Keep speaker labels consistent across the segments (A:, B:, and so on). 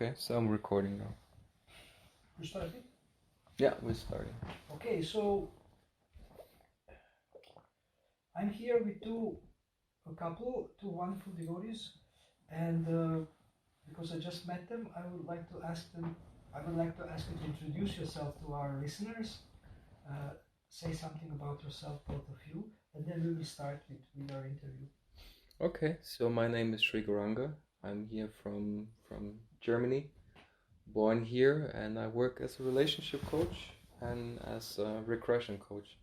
A: Okay, so I'm recording now.
B: We're starting?
A: Yeah, we're starting.
B: Okay, so I'm here with two wonderful devotees, and because I just met them, I would like to ask you to introduce yourself to our listeners. Say something about yourself, both of you, and then we will start with our interview.
A: Okay, so my name is Sri Gauranga. I'm here from Germany, born here, and I work as a relationship coach and as a regression coach.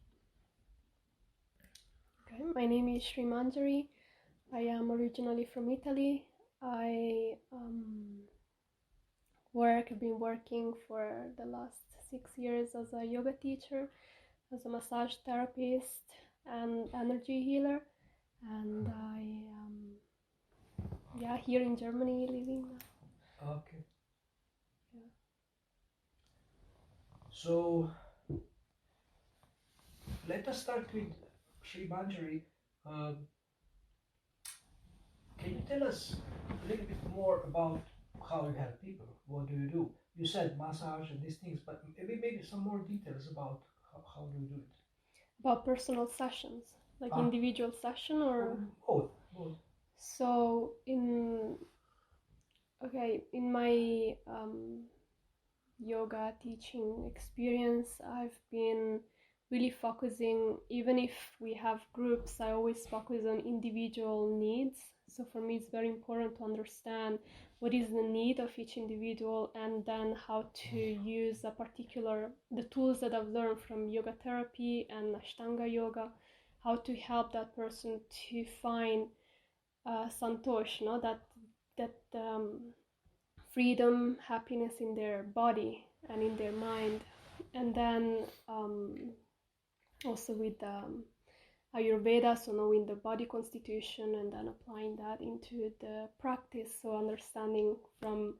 C: Okay, my name is Sri Manjari. I am originally from Italy. I've been working for the last 6 years as a yoga teacher, as a massage therapist and energy healer. And I am here in Germany living now.
B: Okay. Yeah. So let us start with Sri Manjari. Can you tell us a little bit more about how you help people? What do you do? You said massage and these things, but maybe some more details about how do you do it?
C: About personal sessions, like individual session or
B: both.
C: So in my yoga teaching experience, I've been really focusing, even if we have groups, I always focus on individual needs. So for me, it's very important to understand what is the need of each individual, and then how to use the tools that I've learned from yoga therapy and Ashtanga yoga, how to help that person to find santosh, that freedom, happiness in their body and in their mind. And then also with Ayurveda, so knowing the body constitution and then applying that into the practice. So understanding from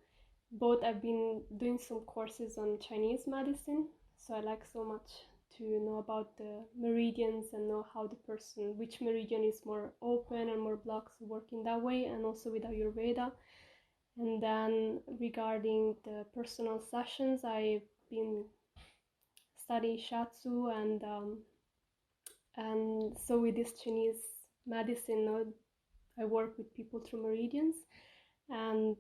C: both, I've been doing some courses on Chinese medicine, so I like so much to know about the meridians and know how which meridian is more open and more blocked, so working that way, and also with Ayurveda. And then regarding the personal sessions, I've been studying Shatsu, and so with this Chinese medicine, I work with people through meridians, and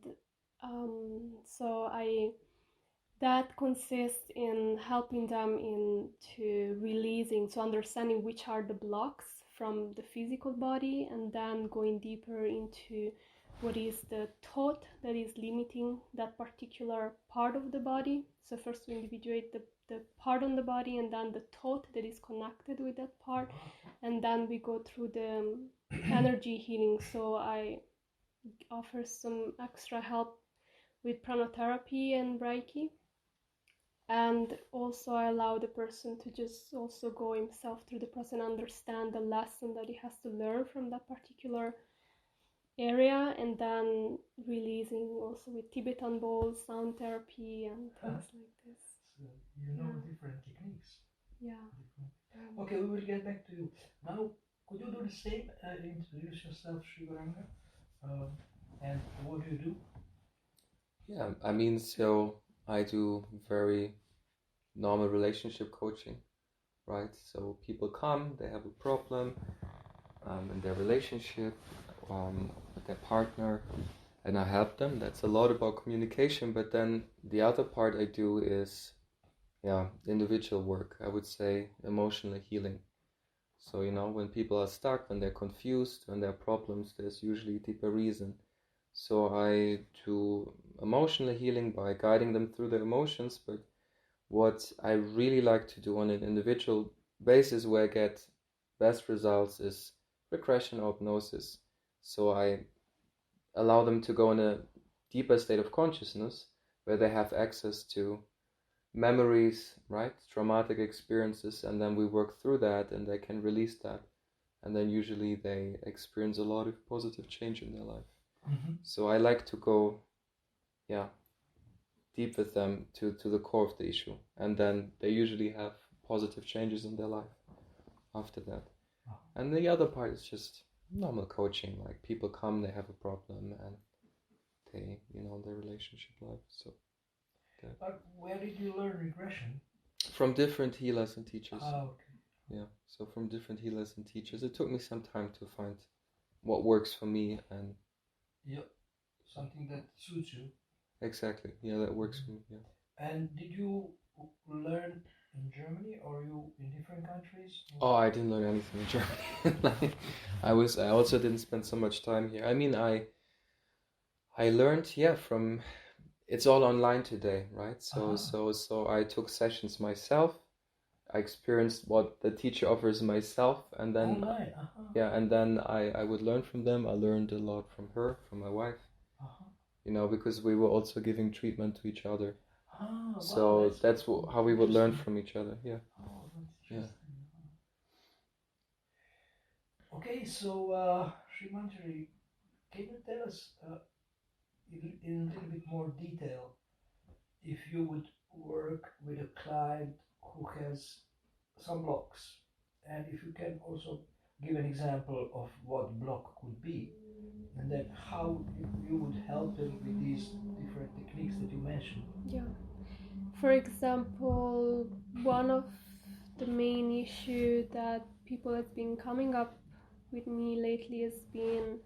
C: that consists in helping them into releasing, so understanding which are the blocks from the physical body, and then going deeper into what is the thought that is limiting that particular part of the body. So first we individuate the part on the body, and then the thought that is connected with that part, and then we go through the energy healing. So I offer some extra help with pranotherapy and Reiki. And also I allow the person to just also go himself through the process and understand the lesson that he has to learn from that particular area, and then releasing also with Tibetan bowls, sound therapy and things like this.
B: So you know different techniques.
C: Yeah.
B: Okay, we will get back to you. Now, could you do the same? Introduce yourself, Sri Gauranga, and what do you do?
A: Yeah, I mean, so I do very normal relationship coaching, right? So people come, they have a problem in their relationship with their partner, and I help them. That's a lot about communication, but then the other part I do is individual work. I would say emotional healing. So, when people are stuck, when they're confused, when there are problems, there's usually a deeper reason. So I do emotional healing by guiding them through their emotions, but what I really like to do on an individual basis where I get best results is regression or hypnosis. So I allow them to go in a deeper state of consciousness where they have access to memories, right? Traumatic experiences, and then we work through that and they can release that. And then usually they experience a lot of positive change in their life.
B: Mm-hmm.
A: So I like to go, deep with them to the core of the issue. And then they usually have positive changes in their life after that. Oh. And the other part is just normal coaching. Like people come, they have a problem, and they, their relationship life. So
B: But where did you learn regression?
A: from different healers and teachers.
B: Okay.
A: Yeah, so from different healers and teachers. It took me some time to find what works for me and
B: something that suits you.
A: Exactly. Yeah, that works for me. Yeah.
B: And did you learn in Germany or you in different countries?
A: Oh, I didn't learn anything in Germany. I also didn't spend so much time here. I mean, I learned, from it's all online today, right? So I took sessions myself. I experienced what the teacher offers myself, and then
B: online.
A: and then I would learn from them. I learned a lot from her, from my wife. Because we were also giving treatment to each other. So
B: wow,
A: that's how we would learn from each other. Yeah.
B: Oh, that's
A: Yeah.
B: interesting. Okay, so Sri Manjari, can you tell us in a little bit more detail if you would work with a client who has some blocks, and if you can also give an example of what block could be, and then how you would help them with these different techniques that you mentioned.
C: Yeah. For example, one of the main issue that people have been coming up with me lately has been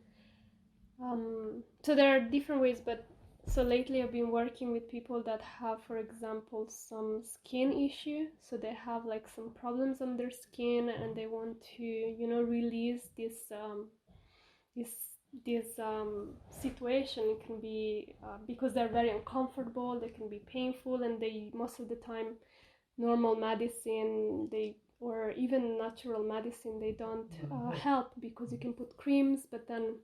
C: so there are different ways, but so lately I've been working with people that have, for example, some skin issue. So they have like some problems on their skin and they want to, release this situation. It can be because they're very uncomfortable, they can be painful, and they most of the time normal medicine or even natural medicine they don't help, because you can put creams, but then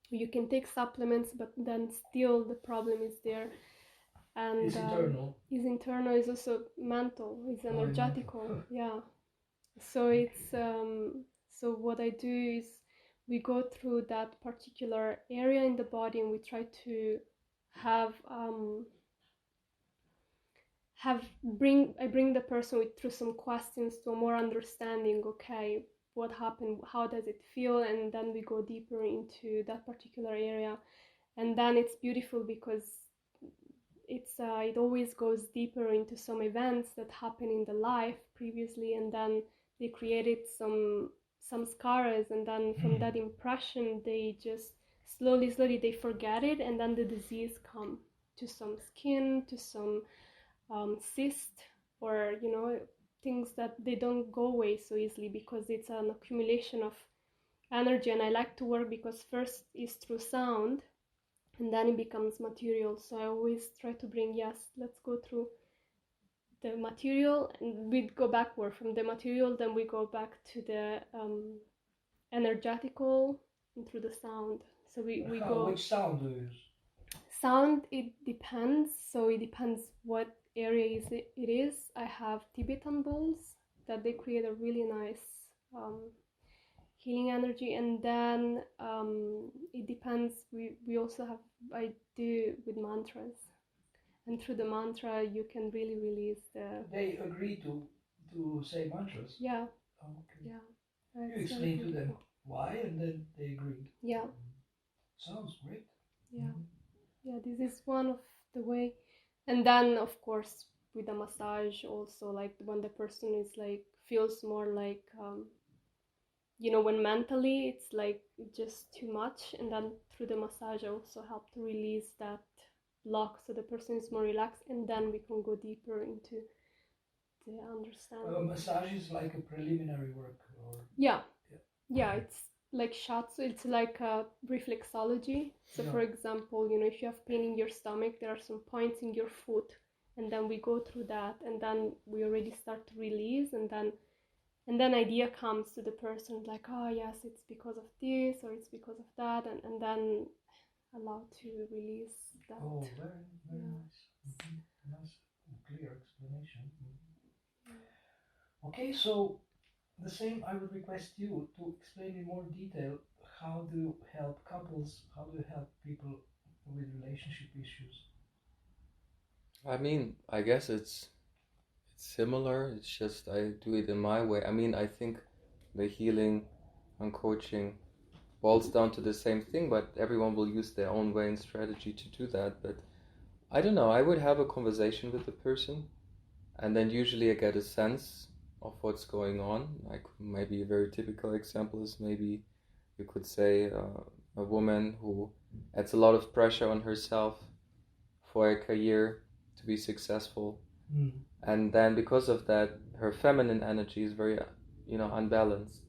C: you can take supplements, but then still the problem is there. And
B: Is
C: internal, is also mental, is energetical. Yeah. So it's so what I do is we go through that particular area in the body and we try to have I bring the person through some questions to a more understanding. Okay, what happened? How does it feel? And then we go deeper into that particular area, and then it's beautiful because it always goes deeper into some events that happened in the life previously, and then they created some scars, and then from that impression they just slowly they forget it, and then the disease come to some skin, to some cyst, or things that they don't go away so easily because it's an accumulation of energy. And I like to work because first is through sound and then it becomes material. So I always try to bring, let's go through the material, and we go backward from the material, then we go back to the energetical and through the sound. So we go.
B: Which sound do you use?
C: Sound, it depends. So it depends what area it is. I have Tibetan bowls that they create a really nice healing energy, and then it depends. We also have, I do with mantras, and through the mantra you can really release the.
B: They agree to say mantras.
C: Yeah.
B: Okay.
C: Yeah.
B: You explain to them why, and then they agree.
C: Yeah.
B: Sounds great.
C: Yeah. Yeah, this is one of the way. And then of course with the massage also, like when the person is like feels more like when mentally it's like just too much, and then through the massage I also help to release that block so the person is more relaxed, and then we can go deeper into the understanding.
B: Massage is like a preliminary work, or
C: yeah, it's like shots. It's like a reflexology. So for example, if you have pain in your stomach, there are some points in your foot, and then we go through that, and then we already start to release, and then idea comes to the person like, oh yes, it's because of this or it's because of that, and then allow to release that.
B: Oh, very nice. Nice clear explanation. Okay, so the same, I would request you to explain in more detail how do you help couples, how do you help people with relationship issues?
A: I mean, I guess it's similar. It's just I do it in my way. I mean, I think the healing and coaching boils down to the same thing, but everyone will use their own way and strategy to do that. But I don't know, I would have a conversation with the person, and then usually I get a sense of what's going on. Like maybe a very typical example is maybe you could say a woman who adds a lot of pressure on herself for a career to be successful, and then because of that, her feminine energy is very, unbalanced,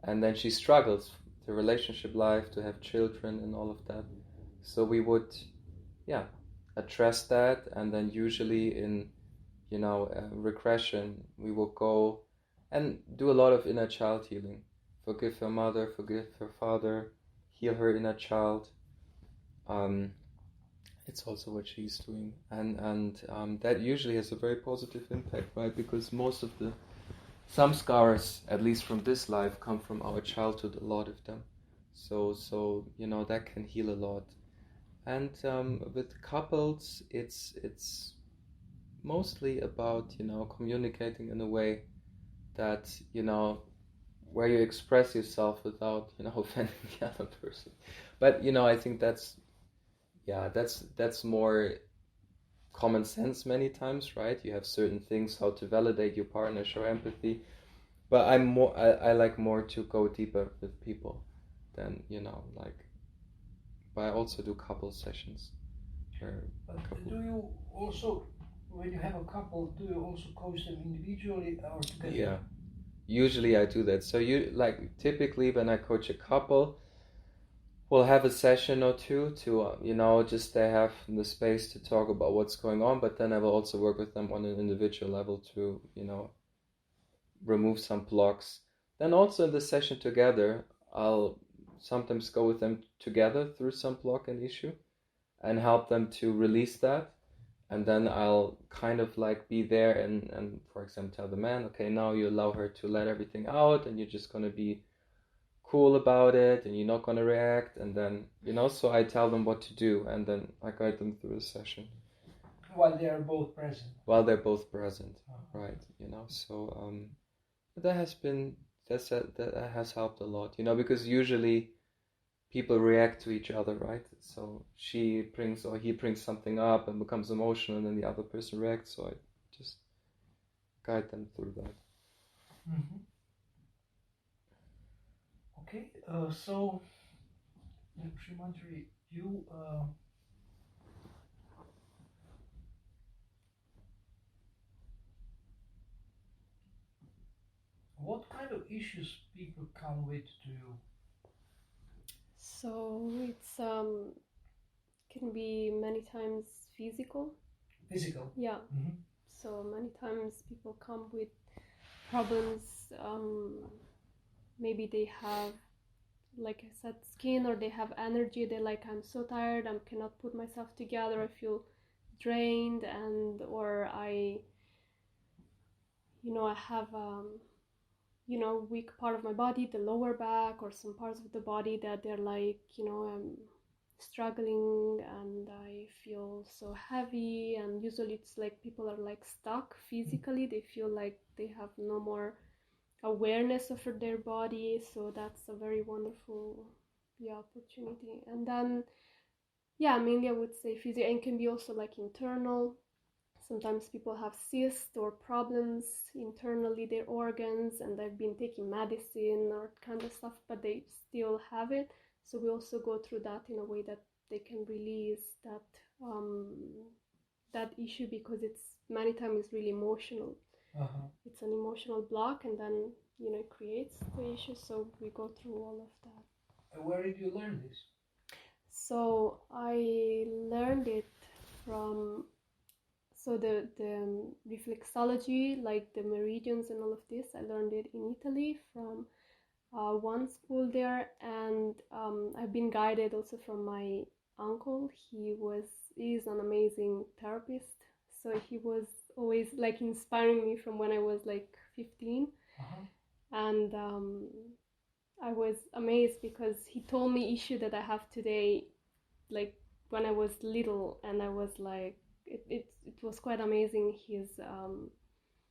A: and then she struggles the relationship life to have children and all of that. So we would, yeah, address that, and then usually in regression, we will go and do a lot of inner child healing. Forgive her mother, forgive her father, heal her inner child. Um, it's also what she's doing, and that usually has a very positive impact, right? Because most of the samskaras, at least from this life, come from our childhood. A lot of them, so that can heal a lot. And with couples, it's mostly about communicating in a way that where you express yourself without offending the other person. But I think that's more common sense many times, right? You have certain things how to validate your partner, show empathy. But I like more to go deeper with people than like. But I also do couple sessions.
B: But do you also, when you have a couple, do you also coach them individually or together?
A: Yeah, usually I do that. So typically when I coach a couple, we'll have a session or two to just they have the space to talk about what's going on. But then I will also work with them on an individual level to remove some blocks. Then also in the session together, I'll sometimes go with them together through some block and issue and help them to release that. And then I'll kind of like be there and for example tell the man, okay, now you allow her to let everything out and you're just going to be cool about it and you're not going to react. And then so I tell them what to do and then I guide them through the session
B: while they are both present.
A: Right? So that has helped a lot, because usually people react to each other, right? So she brings or he brings something up and becomes emotional, and then the other person reacts. So I just guide them through that.
B: Mm-hmm. Okay, so Sri Manjari, you what kind of issues people come with to you?
C: So it's can be many times physical.
B: Physical?
C: Yeah.
B: Mm-hmm.
C: So many times people come with problems. Maybe they have, like I said, skin, or they have energy. They're like, I'm so tired, I cannot put myself together, I feel drained, and or I have weak part of my body, the lower back, or some parts of the body that they're like, I'm struggling and I feel so heavy. And usually it's like people are like stuck physically. They feel like they have no more awareness of their body. So that's a very wonderful opportunity. And then mainly I would say physical, and can be also like internal. Sometimes people have cysts or problems internally, their organs, and they've been taking medicine or kind of stuff, but they still have it. So we also go through that in a way that they can release that issue, because it's many times really emotional.
B: Uh-huh.
C: It's an emotional block, and then it creates the issue. So we go through all of that.
B: Where did you learn this?
C: So I learned it from the reflexology, like the meridians and all of this. I learned it in Italy from one school there, and I've been guided also from my uncle. He's an amazing therapist, so he was always like inspiring me from when I was like 15.
B: Uh-huh.
C: And I was amazed because he told me issue that I have today, like when I was little, and I was like, it was quite amazing.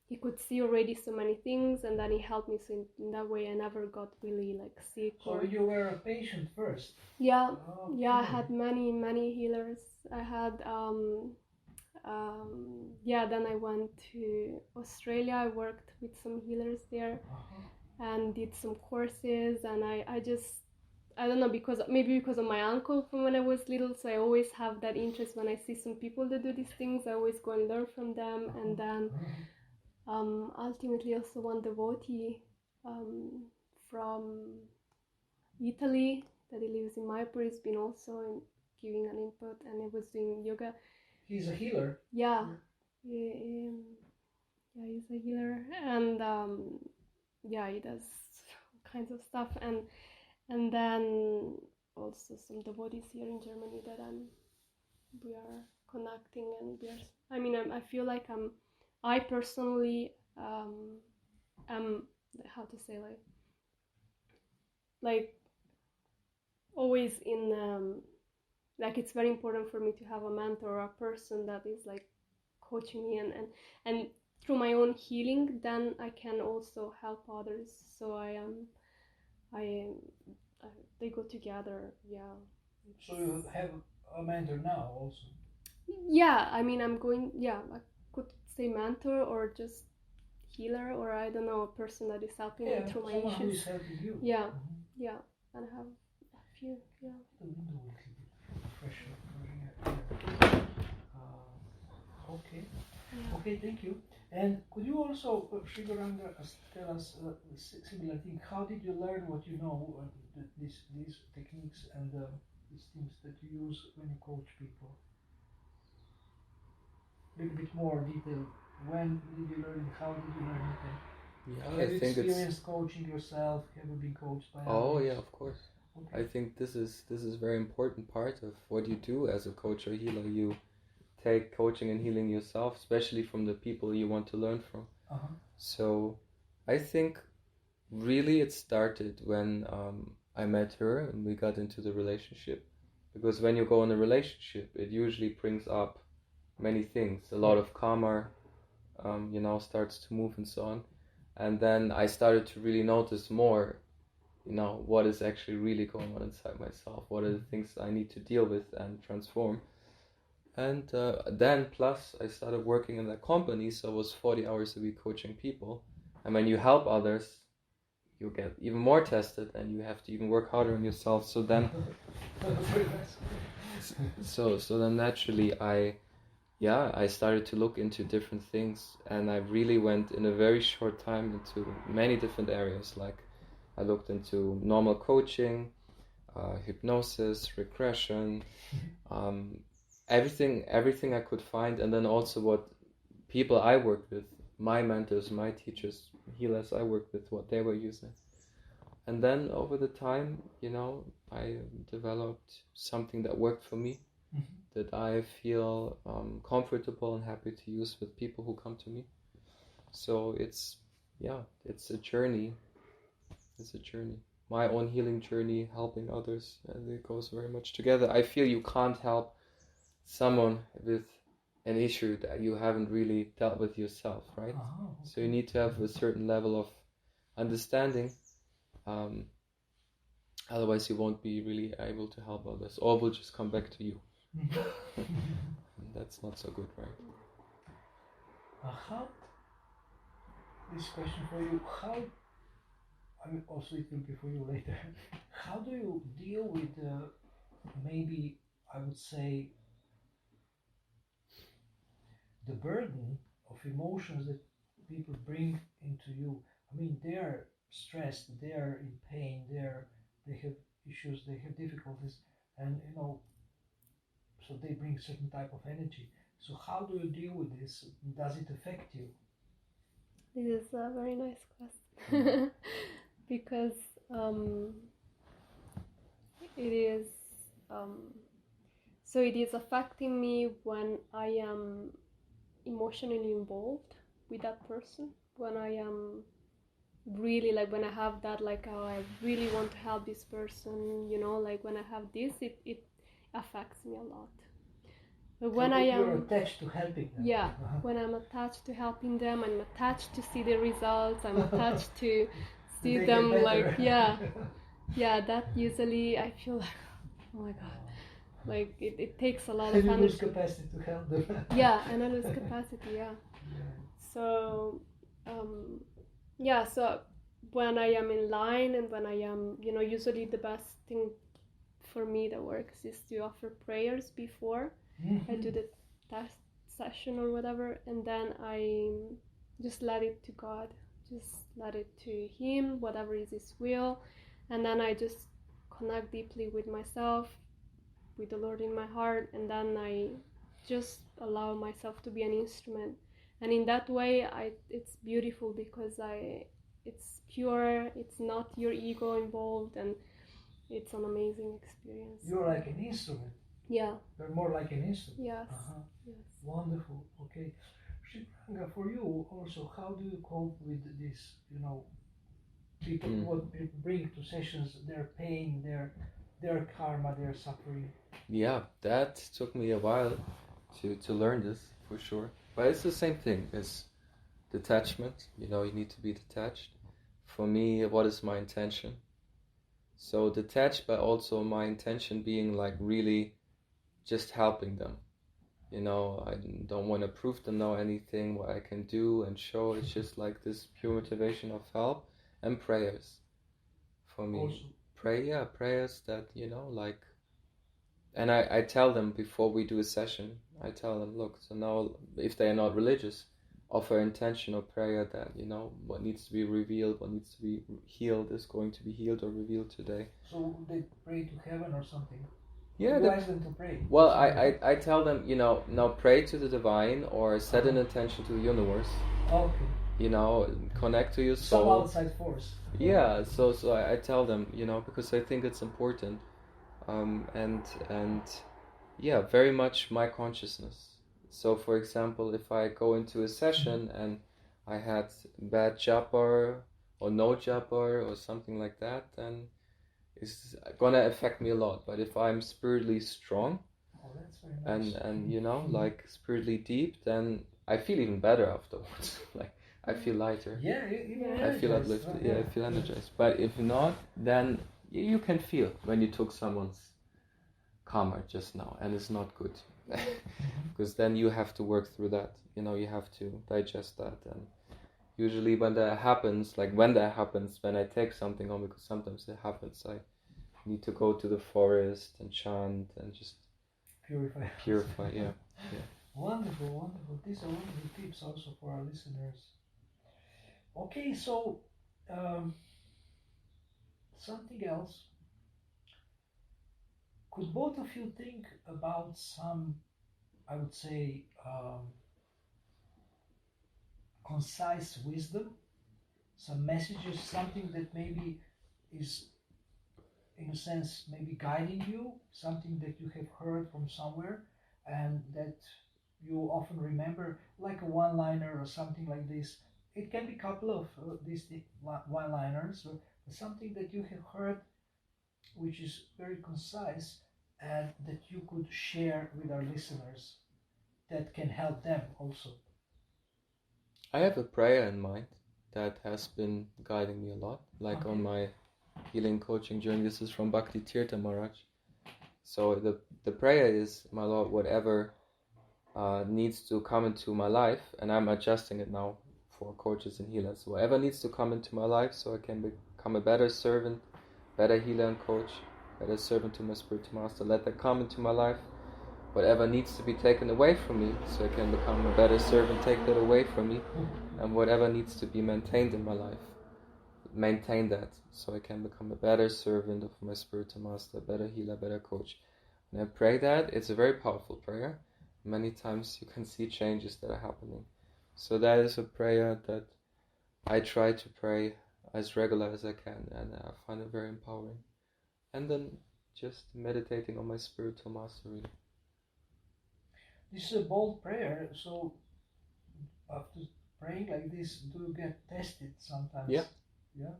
C: He could see already so many things, and then he helped me. So in that way, I never got really like sick.
B: So you were a patient first?
C: Yeah,
B: Okay.
C: yeah. I had many healers. I had then I went to Australia. I worked with some healers there and did some courses, and I don't know, maybe because of my uncle from when I was little, so I always have that interest when I see some people that do these things. I always go and learn from them, and then ultimately also one devotee from Italy that he lives in Mayapur has been also giving an input, and I was doing yoga.
B: He's a healer.
C: Yeah, he's a healer, and he does all kinds of stuff, and then also some devotees here in Germany that we are connecting, and I feel like I personally am, how to say, like always in like it's very important for me to have a mentor or a person that is like coaching me, and through my own healing then I can also help others. So they go together.
B: So you have a mentor now also?
C: I'm going, I could say mentor or just healer, or I don't know, a person that is helping me through my issues.
B: Someone who is helping you.
C: And I have a few.
B: The window will keep it fresh. Okay, thank you. And could you also, Sri Gauranga, tell us a similar thing? How did you learn what you know, these techniques and these things that you use when you coach people? A little bit more detail. When did you learn it? How did you learn it? Have you experienced coaching yourself? Have you been coached by others?
A: Oh yeah, of course. Okay. I think this is a very important part of what you do as a coach or healer. You take coaching and healing yourself, especially from the people you want to learn from. So I think really it started when I met her and we got into the relationship. Because when you go in a relationship, it usually brings up many things. A lot of karma, starts to move and so on. And then I started to really notice more, what is actually really going on inside myself. What are the things I need to deal with and transform. And then plus I started working in that company, so I was 40 hours a week coaching people. And when you help others, you get even more tested and you have to even work harder on yourself. So then so then naturally I started to look into different things, and I really went in a very short time into many different areas. Like I looked into normal coaching, hypnosis, regression, everything I could find, and then also what people I worked with, my mentors, my teachers, healers I worked with, what they were using. And then over the time, I developed something that worked for me, that I feel comfortable and happy to use with people who come to me. So it's a journey. It's a journey. My own healing journey, helping others, and it goes very much together. I feel you can't help someone with an issue that you haven't really dealt with yourself, right? Okay. So you need to have a certain level of understanding. Otherwise you won't be really able to help others, or will just come back to you. That's not so good, right?
B: This question for you, also it will be for you later. How do you deal with maybe I would say the burden of emotions that people bring into you? I mean, they are stressed, they are in pain, they have issues, they have difficulties, and so they bring certain type of energy. So how do you deal with this? Does it affect you?
C: This is a very nice question. Because it is so it is affecting me when I am emotionally involved with that person, when I am really when I have that I really want to help this person, when I have this, it affects me a lot. But when
B: you're attached to helping them.
C: When I'm attached to helping them, I'm attached to see the results, I'm attached to see them that usually I feel like, oh my god, Like it takes a lot
B: And
C: of
B: you
C: energy.
B: lose capacity to help them.
C: Yeah, and I lose capacity. Yeah. So, so when I am in line and when I am, usually the best thing for me that works is to offer prayers before I do the test session or whatever, and then I just let it to God, just let it to Him, whatever is His will, and then I just connect deeply with myself, with the Lord in my heart, and then I just allow myself to be an instrument. And in that way, it's beautiful because it's pure, it's not your ego involved, and it's an amazing experience.
B: You're like an instrument.
C: Yeah.
B: You're more like an instrument.
C: Yes. Yes.
B: Wonderful. Okay. Sri Gauranga, for you also, how do you cope with this, people what people bring to sessions, their pain, their karma, their suffering?
A: Yeah, that took me a while to learn this, for sure. But it's the same thing as detachment. You need to be detached. For me, what is my intention? So detached, but also my intention being like really just helping them. I don't want to prove to know anything, what I can do and show. It's just like this pure motivation of help and prayers. For me,
B: Also.
A: prayers that, like, and I tell them before we do a session, I tell them, look, so now if they are not religious, offer intentional prayer that, what needs to be revealed, what needs to be healed is going to be healed or revealed today.
B: So they pray to heaven or something?
A: Yeah,
B: you ask them to pray?
A: Well, I tell them, now pray to the divine or set an intention to the universe.
B: Okay.
A: Connect to your soul.
B: Some outside force.
A: Yeah, so I tell them, because I think it's important. And yeah, very much my consciousness. So for example, if I go into a session and I had bad japa or no japa or something like that, then it's gonna affect me a lot. But if I'm spiritually strong
B: that's very nice.
A: and like spiritually deep, then I feel even better afterwards. Like I feel lighter.
B: Yeah,
A: I feel uplifted. Yeah, I feel energized. But if not, then you can feel when you took someone's karma just now, and it's not good. Because then you have to work through that. You have to digest that. And usually when that happens, when I take something on, because sometimes it happens, I need to go to the forest and chant and just purify. Yeah.
B: Wonderful. These are wonderful tips also for our listeners. Okay, so something else. Could both of you think about some, I would say, concise wisdom, some messages, something that maybe is, in a sense, maybe guiding you, something that you have heard from somewhere and that you often remember, like a one-liner or something like this. It can be a couple of these one-liners, or something that you have heard which is very concise and that you could share with our listeners that can help them also.
A: I have a prayer in mind that has been guiding me a lot, like on my healing coaching journey. This is from Bhakti Tirtha Maharaj. So the prayer is, my Lord, whatever needs to come into my life, and I'm adjusting it now for coaches and healers. Whatever needs to come into my life so I can become a better servant, better healer and coach, better servant to my spiritual master. Let that come into my life. Whatever needs to be taken away from me so I can become a better servant, take that away from me. And whatever needs to be maintained in my life, maintain that so I can become a better servant of my spiritual master, better healer, better coach. And I pray that. It's a very powerful prayer. Many times you can see changes that are happening. So that is a prayer that I try to pray as regular as I can, and I find it very empowering. And then just meditating on my spiritual mastery.
B: This is a bold prayer, so after praying like this, do you get tested sometimes?
A: Yeah,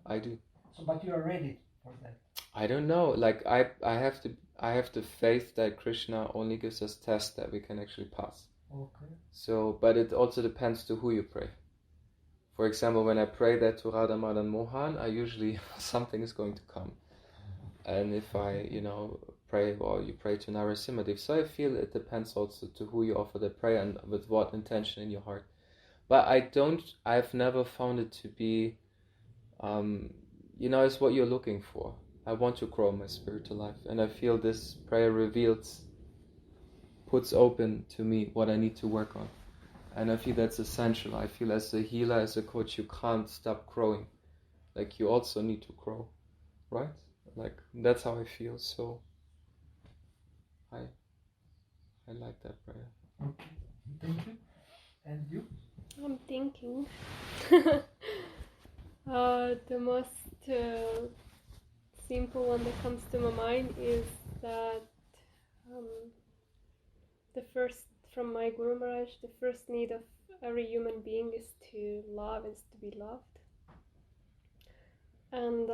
A: I do.
B: So, but you are ready for that?
A: I don't know. Like I have the faith that Krishna only gives us tests that we can actually pass.
B: Okay.
A: So, but it also depends to who you pray. For example, when I pray that to Radha Madan Mohan, I usually something is going to come. And if I, pray, or you pray to Narasimhadev. So I feel it depends also to who you offer the prayer and with what intention in your heart. But I've never found it to be, it's what you're looking for. I want to grow my spiritual life, and I feel this prayer puts open to me what I need to work on. And I feel that's essential. I feel as a healer, as a coach, you can't stop growing. Like, you also need to grow, right? Like, that's how I feel. So I like that prayer.
B: Okay, thank you. And you?
C: I'm thinking. The most simple one that comes to my mind is that the first, from my Guru Maharaj, the first need of every human being is to love, is to be loved. And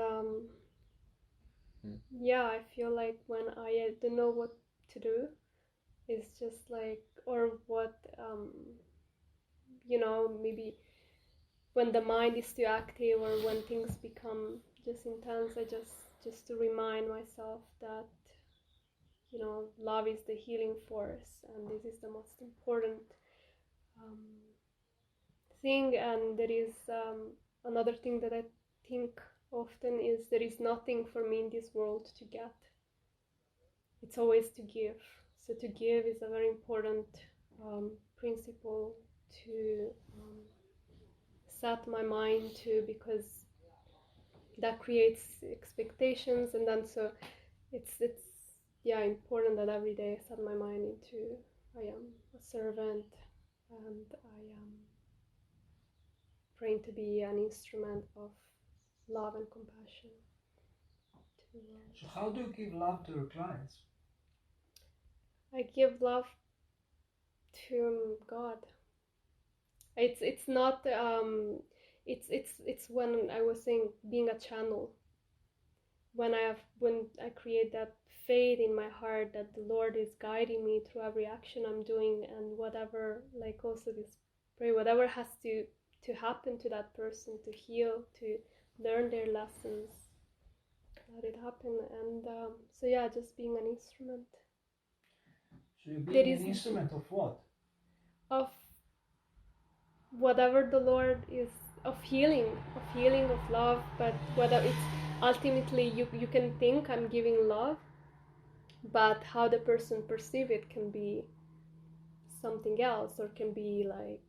C: yeah, I feel like when I don't know what to do, it's just like, or what, maybe when the mind is too active or when things become just intense, I just to remind myself that, love is the healing force, and this is the most important thing. And there is another thing that I think often is there is nothing for me in this world to get. It's always to give. So to give is a very important principle to set my mind to, because that creates expectations, and then so it's important that every day I set my mind into I am a servant, and I am praying to be an instrument of love and compassion.
B: So how do you give love to your clients?
C: I give love to God. It's not it's when I was saying being a channel. When I create that faith in my heart that the Lord is guiding me through every action I'm doing, and whatever, like also this pray, whatever has to happen to that person, to heal, to learn their lessons, let it happen. And so yeah, just being an instrument.
B: So you're being an instrument of what?
C: Of whatever the Lord is, of healing, of love. But whether it's ultimately you can think I'm giving love, but how the person perceive it can be something else, or can be like,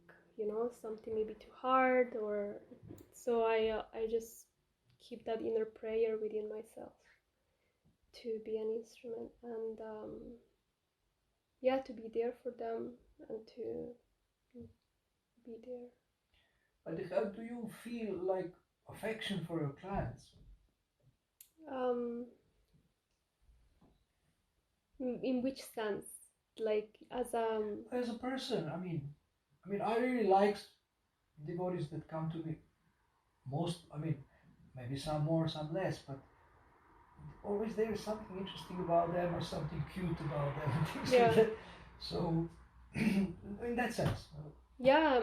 C: something maybe too hard, or so I just keep that inner prayer within myself to be an instrument, and to be there for them and to be there.
B: But how do you feel like affection for your clients?
C: In which sense? Like as
B: a person, I mean, I really like devotees that come to me. Maybe some more, some less, but always there is something interesting about them or something cute about them and things like that. So, in that sense.
C: Yeah,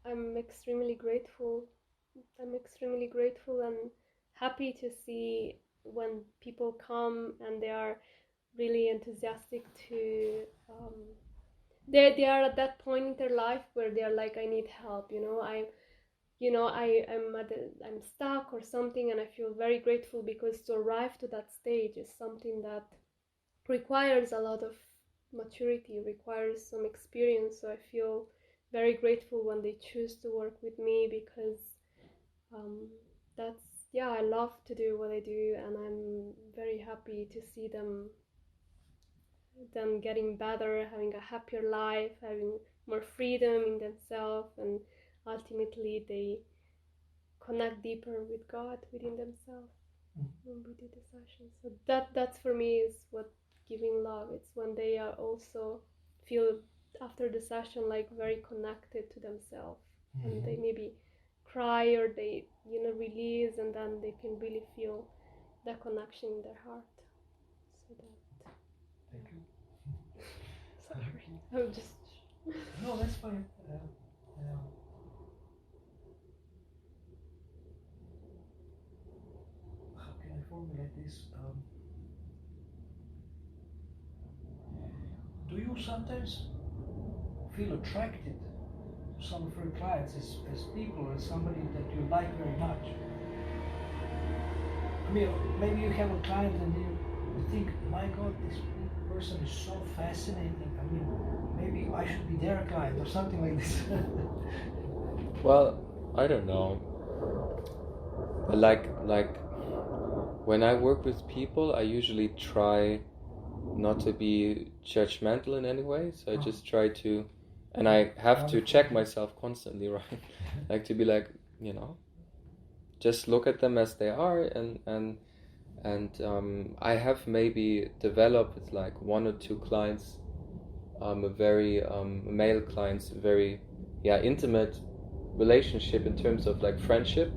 C: I'm extremely grateful. I'm extremely grateful and happy to see when people come and they are really enthusiastic to they are at that point in their life where they are like, I need help, I'm stuck or something, and I feel very grateful, because to arrive to that stage is something that requires a lot of maturity, requires some experience. So I feel very grateful when they choose to work with me, because I love to do what I do, and I'm very happy to see them getting better, having a happier life, having more freedom in themselves, and ultimately they connect deeper with God within themselves when we do the session. So that's for me is what giving love. It's when they are also feel after the session like very connected to themselves, and they maybe cry or they release, and then they can really feel that connection in their heart. So that.
B: Thank you.
C: Sorry, I'm just.
B: No, that's fine. How can I formulate this? sometimes feel attracted to some of your clients as people, as somebody that you like very much? I mean, maybe you have a client and you think, my God, this person is so fascinating. I mean, maybe I should be their client or something like this.
A: Well, I don't know. But like when I work with people, I usually try not to be judgmental in any way. So I just try to, and I have to check myself constantly, right? Like to be like, just look at them as they are, and I have maybe developed with like one or two clients, a very male clients, very intimate relationship in terms of like friendship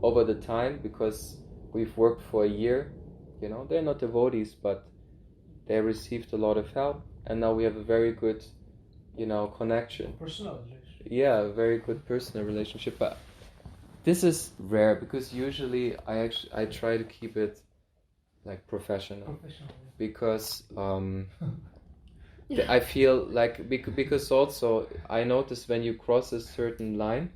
A: over the time, because we've worked for a year. They're not devotees, but they received a lot of help, and now we have a very good connection,
B: personal relationship.
A: Yeah, a very good personal relationship. But this is rare, because usually I try to keep it like professional. Because I feel like, because also I notice when you cross a certain line,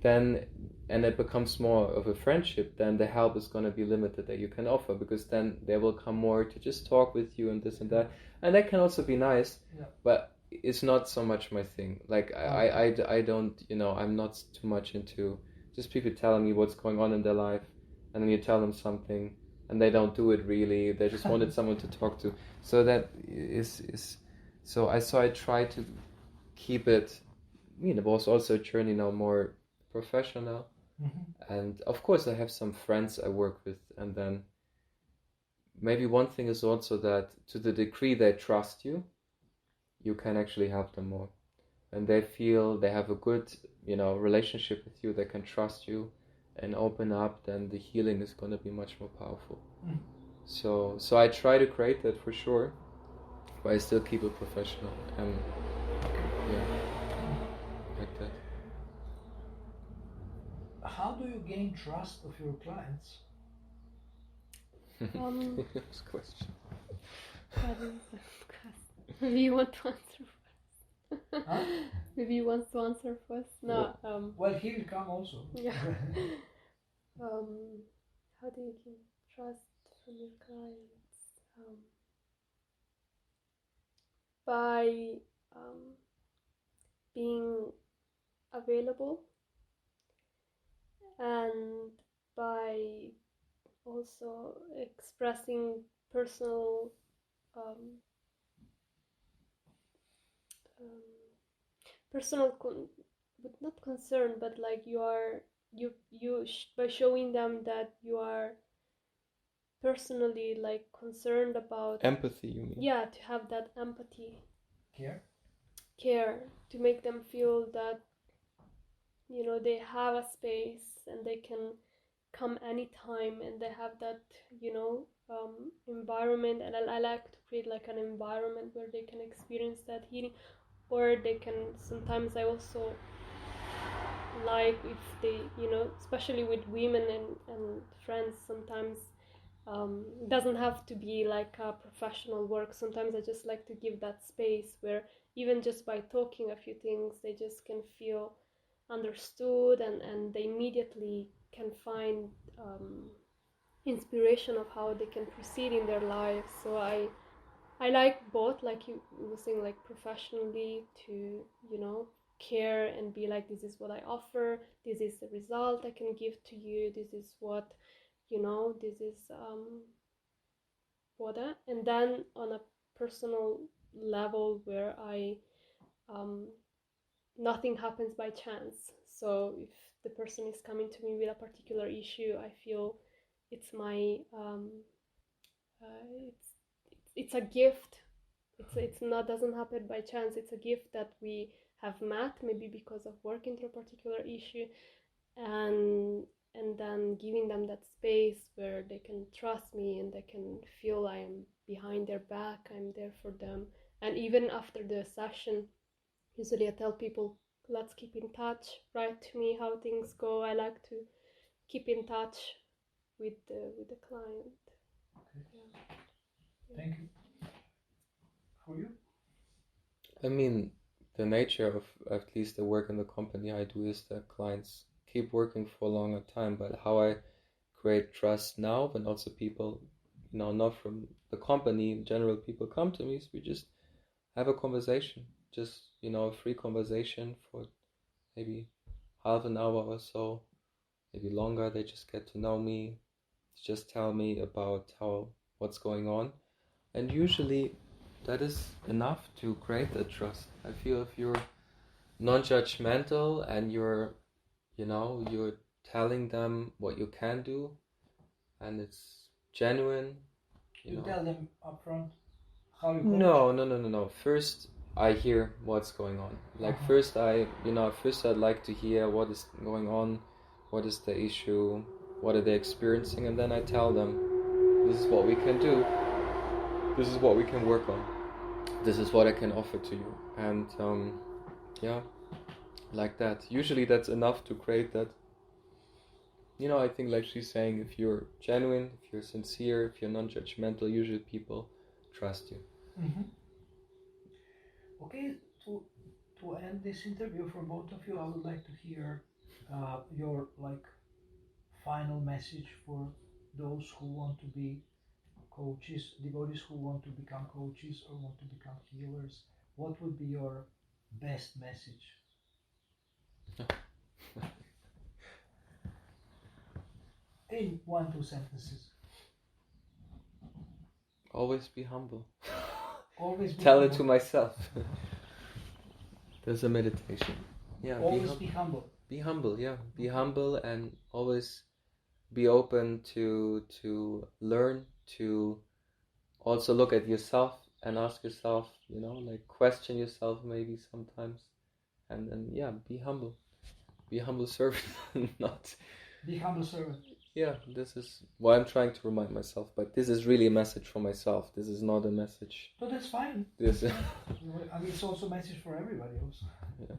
A: then, and it becomes more of a friendship, then the help is going to be limited that you can offer, because then they will come more to just talk with you and this and that, and that can also be nice, but it's not so much my thing. Like I don't, I'm not too much into just people telling me what's going on in their life, and then you tell them something and they don't do it really, they just wanted someone to talk to. So that is so I try to keep it, it was also a journey now more professional. And of course I have some friends I work with, and then maybe one thing is also that to the degree they trust you, you can actually help them more, and they feel they have a good relationship with you, they can trust you and open up, then the healing is going to be much more powerful. So I try to create that for sure, but I still keep it professional, and like that.
B: How do you gain trust of your clients?
A: Next question.
C: Maybe you want to answer first. Maybe you want to answer first. No.
B: Well, he will come also.
C: Yeah. How do you gain trust from your clients? By being available, and by also expressing personal but not concern, but like by showing them that you are personally like concerned about
A: Empathy, you mean?
C: Yeah, to have that empathy,
B: care,
C: to make them feel that they have a space and they can come anytime, and they have that environment, and I like to create like an environment where they can experience that healing, or they can sometimes I also like if they especially with women and friends, sometimes it doesn't have to be like a professional work. Sometimes I just like to give that space where even just by talking a few things they just can feel understood, and they immediately can find inspiration of how they can proceed in their lives. So I like both, like you were saying, like professionally to care and be like, this is what I offer, this is the result I can give to you, this is what this is and then on a personal level where I nothing happens by chance. So if the person is coming to me with a particular issue, I feel it's my it's a gift. It's not doesn't happen by chance. It's a gift that we have met, maybe because of working through a particular issue, and then giving them that space where they can trust me and they can feel I am behind their back, I'm there for them. And even after the session, usually I tell people, let's keep in touch, write to me how things go. I like to keep in touch with the client.
B: Okay. Yeah. Thank you. For you?
A: I mean, the nature of at least the work in the company I do is that clients keep working for a longer time. But how I create trust now, but also people, not from the company in general, people come to me, so we just have a conversation, just, a free conversation for maybe half an hour or so, maybe longer. They just get to know me, just tell me about what's going on. And usually that is enough to create that trust. I feel if you're non-judgmental and you're telling them what you can do and it's genuine,
B: You tell them upfront how you coach?
A: No. First I hear what's going on. Like first I'd like to hear what is going on, what is the issue, what are they experiencing, and then I tell them, this is what we can do, this is what we can work on, this is what I can offer to you. And like that. Usually that's enough to create that. I think like she's saying, if you're genuine, if you're sincere, if you're non-judgmental, usually people trust you.
B: Mm-hmm. Okay, to end this interview for both of you, I would like to hear your final message for those who want to be coaches, devotees who want to become coaches or want to become healers. What would be your best message? In 1-2 sentences.
A: Always be humble.
B: Always be
A: Tell
B: humble.
A: it to myself. There's a meditation. Yeah.
B: Always be humble.
A: Be humble, yeah. Be humble and always be open to learn, to also look at yourself and ask yourself, question yourself maybe sometimes. And then, be humble. Be a humble servant, not...
B: Be humble servant.
A: Yeah, this is what I'm trying to remind myself, but this is really a message for myself. This is not a message.
B: No, that's fine.
A: This
B: I mean, it's also a message for everybody else.
A: Yeah.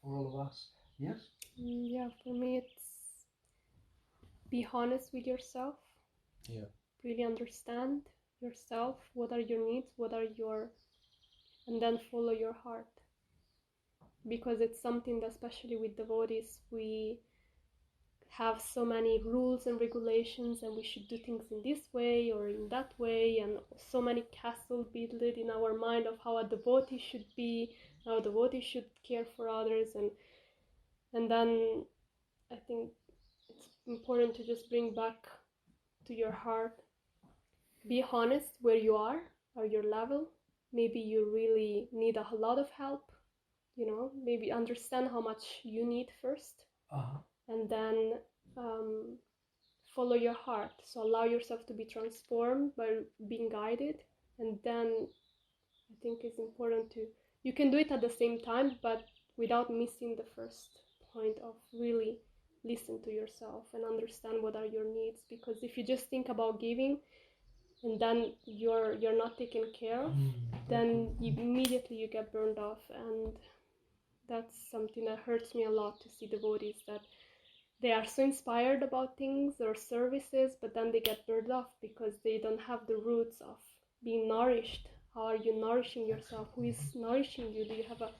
B: For all of us. Yes?
C: Yeah, for me it's be honest with yourself.
A: Yeah.
C: Really understand yourself. What are your needs? And then follow your heart. Because it's something that, especially with devotees, we have so many rules and regulations, and we should do things in this way or in that way, and so many castles built in our mind of how a devotee should be, how a devotee should care for others, and then I think it's important to just bring back to your heart. Be honest where you are or your level. Maybe you really need a lot of help. Maybe understand how much you need first, and then follow your heart. So allow yourself to be transformed by being guided, and then I think it's important you can do it at the same time, but without missing the first point of really listen to yourself and understand what are your needs. Because if you just think about giving and then you're not taken care of, then immediately you get burned off. And that's something that hurts me a lot, to see devotees that they are so inspired about things or services, but then they get burned off because they don't have the roots of being nourished. How are you nourishing yourself? Who is nourishing you? Do you have a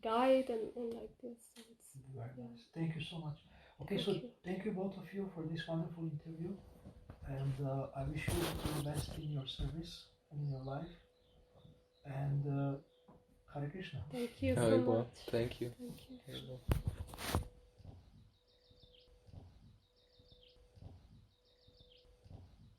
C: guide and like this? So it's
B: very nice. Thank you so much. Okay, thank you both of you for this wonderful interview, and I wish you the best in your service and in your life. And Hare Krishna.
C: Thank you so much.
A: Thank you.
C: Thank you.